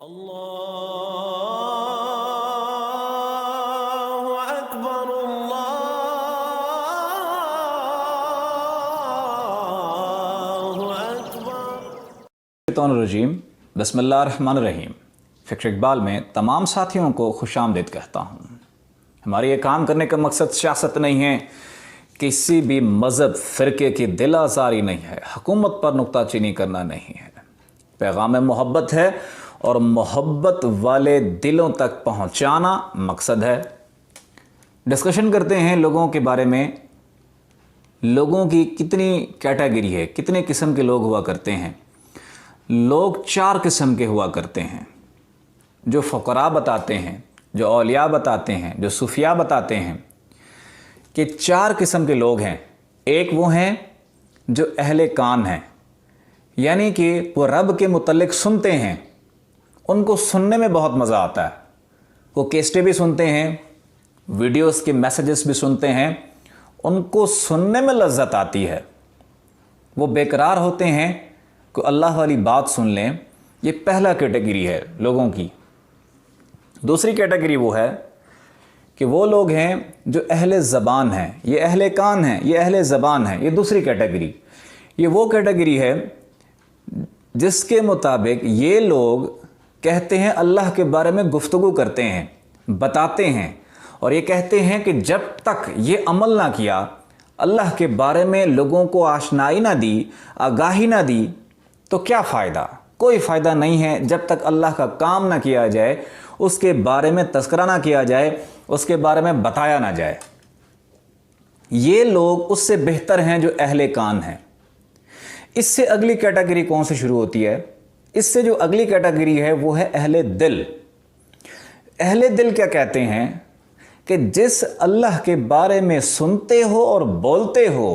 اللہ اکبر اللہ اکبر۔ شیطان الرجیم، بسم اللہ الرحمن الرحیم۔ فکر اقبال میں تمام ساتھیوں کو خوش آمدید کہتا ہوں۔ ہماری یہ کام کرنے کا مقصد سیاست نہیں ہے، کسی بھی مذہب فرقے کی دل آزاری نہیں ہے، حکومت پر نکتہ چینی کرنا نہیں ہے، پیغام محبت ہے اور محبت والے دلوں تک پہنچانا مقصد ہے۔ ڈسکشن کرتے ہیں لوگوں کے بارے میں، لوگوں کی کتنی کیٹیگری ہے، کتنے قسم کے لوگ ہوا کرتے ہیں۔ لوگ 4 قسم کے ہوا کرتے ہیں، جو فقراء بتاتے ہیں، جو اولیاء بتاتے ہیں، جو صوفیاء بتاتے ہیں کہ 4 قسم کے لوگ ہیں۔ ایک وہ ہیں جو اہل کان ہیں، یعنی کہ وہ رب کے متعلق سنتے ہیں، ان کو سننے میں بہت مزہ آتا ہے، وہ کیسٹیں بھی سنتے ہیں، ویڈیوز کے میسیجز بھی سنتے ہیں، ان کو سننے میں لذت آتی ہے۔ وہ بے قرار ہوتے ہیں کہ اللہ والی بات سن لیں۔ یہ پہلا کیٹیگری ہے لوگوں کی۔ دوسری کیٹیگری وہ ہے کہ وہ لوگ ہیں جو اہل زبان ہیں، یہ اہل کان ہیں، یہ اہل زبان ہیں، یہ دوسری کیٹیگری۔ یہ وہ کیٹیگری ہے جس کے مطابق یہ لوگ کہتے ہیں، اللہ کے بارے میں گفتگو کرتے ہیں، بتاتے ہیں، اور یہ کہتے ہیں کہ جب تک یہ عمل نہ کیا، اللہ کے بارے میں لوگوں کو آشنائی نہ دی، آگاہی نہ دی، تو کیا فائدہ؟ کوئی فائدہ نہیں ہے جب تک اللہ کا کام نہ کیا جائے، اس کے بارے میں تذکرہ نہ کیا جائے، اس کے بارے میں بتایا نہ جائے۔ یہ لوگ اس سے بہتر ہیں جو اہل کان ہیں۔ اس سے اگلی کیٹیگری کون سے شروع ہوتی ہے؟ اس سے جو اگلی کیٹیگری ہے وہ ہے اہل دل۔ اہل دل کیا کہتے ہیں کہ جس اللہ کے بارے میں سنتے ہو اور بولتے ہو،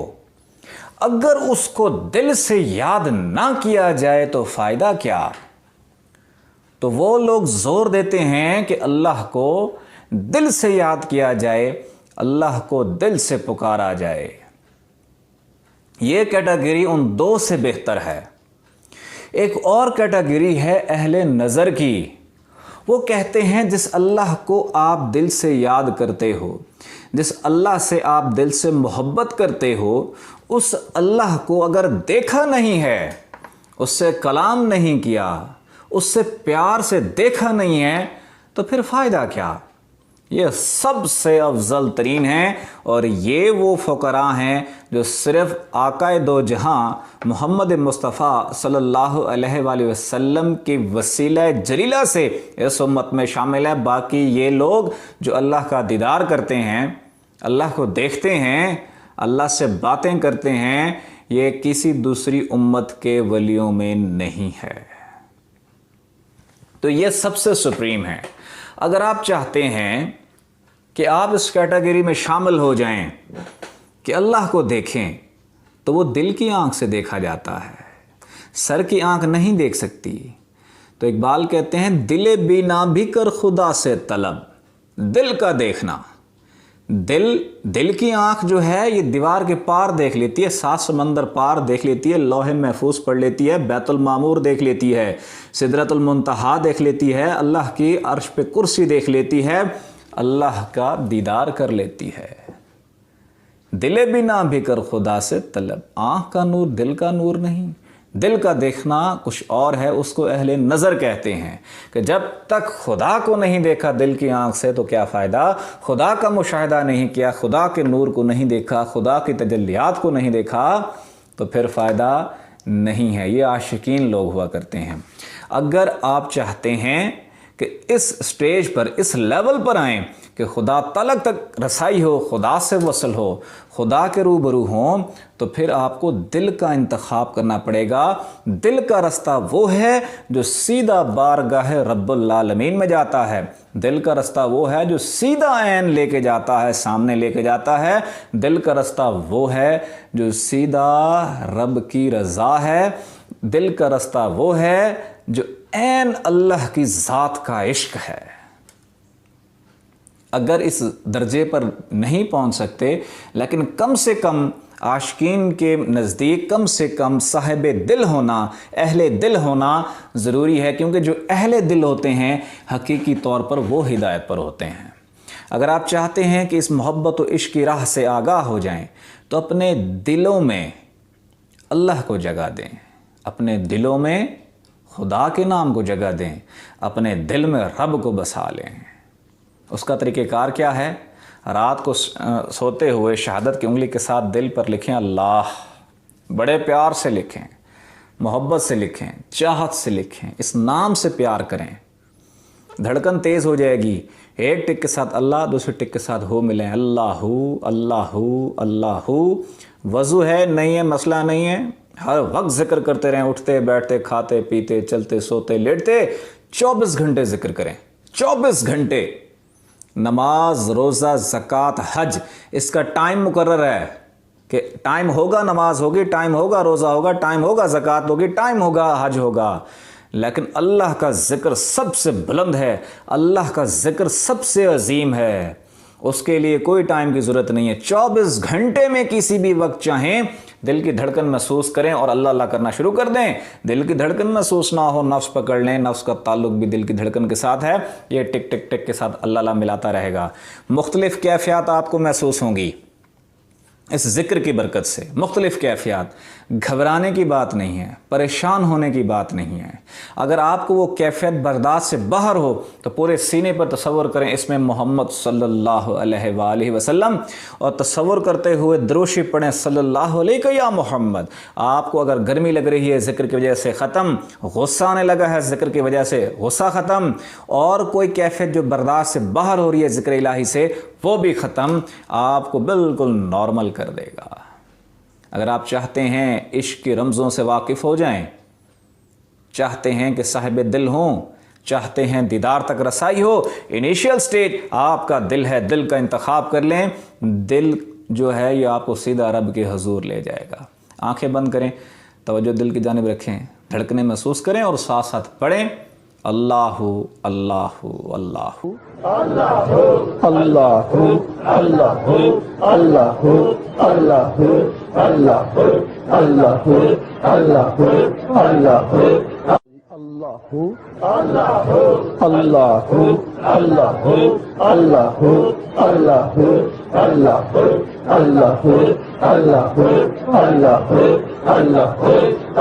اگر اس کو دل سے یاد نہ کیا جائے تو فائدہ کیا؟ تو وہ لوگ زور دیتے ہیں کہ اللہ کو دل سے یاد کیا جائے، اللہ کو دل سے پکارا جائے۔ یہ کیٹیگری ان 2 سے بہتر ہے۔ ایک اور کیٹیگری ہے اہل نظر کی۔ وہ کہتے ہیں جس اللہ کو آپ دل سے یاد کرتے ہو، جس اللہ سے آپ دل سے محبت کرتے ہو، اس اللہ کو اگر دیکھا نہیں ہے، اس سے کلام نہیں کیا، اس سے پیار سے دیکھا نہیں ہے، تو پھر فائدہ کیا؟ یہ سب سے افضل ترین ہیں، اور یہ وہ فقراء ہیں جو صرف آقا دو جہاں محمد مصطفیٰ صلی اللہ علیہ وآلہ وسلم کی وسیلہ جلیلہ سے اس امت میں شامل ہے۔ باقی یہ لوگ جو اللہ کا دیدار کرتے ہیں، اللہ کو دیکھتے ہیں، اللہ سے باتیں کرتے ہیں، یہ کسی دوسری امت کے ولیوں میں نہیں ہے۔ تو یہ سب سے سپریم ہے۔ اگر آپ چاہتے ہیں کہ آپ اس کیٹیگری میں شامل ہو جائیں کہ اللہ کو دیکھیں، تو وہ دل کی آنکھ سے دیکھا جاتا ہے، سر کی آنکھ نہیں دیکھ سکتی۔ تو اقبال کہتے ہیں، دل بینا بھی کر خدا سے طلب، دل کا دیکھنا۔ دل کی آنکھ جو ہے یہ دیوار کے پار دیکھ لیتی ہے، 7 سمندر پار دیکھ لیتی ہے، لوح محفوظ پڑھ لیتی ہے، بیت المعمور دیکھ لیتی ہے، سدرۃ المنتہا دیکھ لیتی ہے، اللہ کی عرش پہ کرسی دیکھ لیتی ہے، اللہ کا دیدار کر لیتی ہے۔ دل بنا بھی کر خدا سے طلب، آنکھ کا نور دل کا نور نہیں، دل کا دیکھنا کچھ اور ہے، اس کو اہل نظر کہتے ہیں کہ جب تک خدا کو نہیں دیکھا دل کی آنکھ سے تو کیا فائدہ؟ خدا کا مشاہدہ نہیں کیا، خدا کے نور کو نہیں دیکھا، خدا کی تجلیات کو نہیں دیکھا، تو پھر فائدہ نہیں ہے۔ یہ عاشقین لوگ ہوا کرتے ہیں۔ اگر آپ چاہتے ہیں کہ اس سٹیج پر، اس لیول پر آئیں کہ خدا تعالیٰ تک رسائی ہو، خدا سے وصل ہو، خدا کے روبرو ہوں، تو پھر آپ کو دل کا انتخاب کرنا پڑے گا۔ دل کا رستہ وہ ہے جو سیدھا بارگاہ رب العالمین میں جاتا ہے، دل کا رستہ وہ ہے جو سیدھا عین لے کے جاتا ہے، سامنے لے کے جاتا ہے، دل کا رستہ وہ ہے جو سیدھا رب کی رضا ہے، دل کا رستہ وہ ہے جو عین اللہ کی ذات کا عشق ہے۔ اگر اس درجے پر نہیں پہنچ سکتے، لیکن کم سے کم عاشقین کے نزدیک کم سے کم صاحب دل ہونا، اہل دل ہونا ضروری ہے، کیونکہ جو اہل دل ہوتے ہیں حقیقی طور پر وہ ہدایت پر ہوتے ہیں۔ اگر آپ چاہتے ہیں کہ اس محبت و عشق کی راہ سے آگاہ ہو جائیں تو اپنے دلوں میں اللہ کو جگہ دیں، اپنے دلوں میں خدا کے نام کو جگہ دیں، اپنے دل میں رب کو بسا لیں۔ اس کا طریقہ کار کیا ہے؟ رات کو سوتے ہوئے شہادت کی انگلی کے ساتھ دل پر لکھیں اللہ، بڑے پیار سے لکھیں، محبت سے لکھیں، چاہت سے لکھیں، اس نام سے پیار کریں۔ دھڑکن تیز ہو جائے گی، ایک ٹک کے ساتھ اللہ، دوسرے ٹک کے ساتھ ہو ملیں، اللہ اللہ اللہ۔ وضو ہے نہیں ہے مسئلہ نہیں ہے، ہر وقت ذکر کرتے رہیں، اٹھتے بیٹھتے کھاتے پیتے چلتے سوتے لیٹتے 24 گھنٹے ذکر کریں، 24 گھنٹے۔ نماز، روزہ، زکوٰۃ، حج، اس کا ٹائم مقرر ہے کہ ٹائم ہوگا نماز ہوگی، ٹائم ہوگا روزہ ہوگا، ٹائم ہوگا زکوٰۃ ہوگی، ٹائم ہوگا حج ہوگا، لیکن اللہ کا ذکر سب سے بلند ہے، اللہ کا ذکر سب سے عظیم ہے، اس کے لیے کوئی ٹائم کی ضرورت نہیں ہے۔ 24 گھنٹے میں کسی بھی وقت چاہیں دل کی دھڑکن محسوس کریں اور اللہ اللہ کرنا شروع کر دیں۔ دل کی دھڑکن محسوس نہ ہو، نفس پکڑ لیں، نفس کا تعلق بھی دل کی دھڑکن کے ساتھ ہے، یہ ٹک ٹک ٹک کے ساتھ اللہ اللہ ملاتا رہے گا۔ مختلف کیفیات آپ کو محسوس ہوں گی اس ذکر کی برکت سے، مختلف کیفیات۔ گھبرانے کی بات نہیں ہے، پریشان ہونے کی بات نہیں ہے۔ اگر آپ کو وہ کیفیت برداشت سے باہر ہو تو پورے سینے پر تصور کریں اس میں محمد صلی اللہ علیہ وآلہ وسلم، اور تصور کرتے ہوئے دروشی پڑھیں صلی اللہ علیہ یا محمد۔ آپ کو اگر گرمی لگ رہی ہے ذکر کی وجہ سے ختم، غصہ آنے لگا ہے ذکر کی وجہ سے غصہ ختم، اور کوئی کیفیت جو برداشت سے باہر ہو رہی ہے ذکر الہی سے وہ بھی ختم، آپ کو بالکل نارمل کر دے گا۔ اگر آپ چاہتے ہیں عشق کی رمزوں سے واقف ہو جائیں، چاہتے ہیں کہ صاحب دل ہوں، چاہتے ہیں دیدار تک رسائی ہو، انیشیل سٹیج آپ کا دل ہے، دل کا انتخاب کر لیں۔ دل جو ہے یہ آپ کو سیدھا رب کے حضور لے جائے گا۔ آنکھیں بند کریں، توجہ دل کی جانب رکھیں، دھڑکنے محسوس کریں اور ساتھ ساتھ پڑھیں اللہ اللہ اللہ اللہ اللہ اللہ اللہ اللہ اللہ اللہ اللہ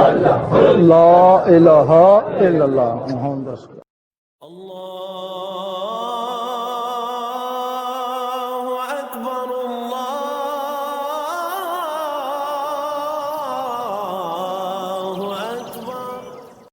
اللہ لا الہ الا اللہ محمد رسول اللہ۔ اللہ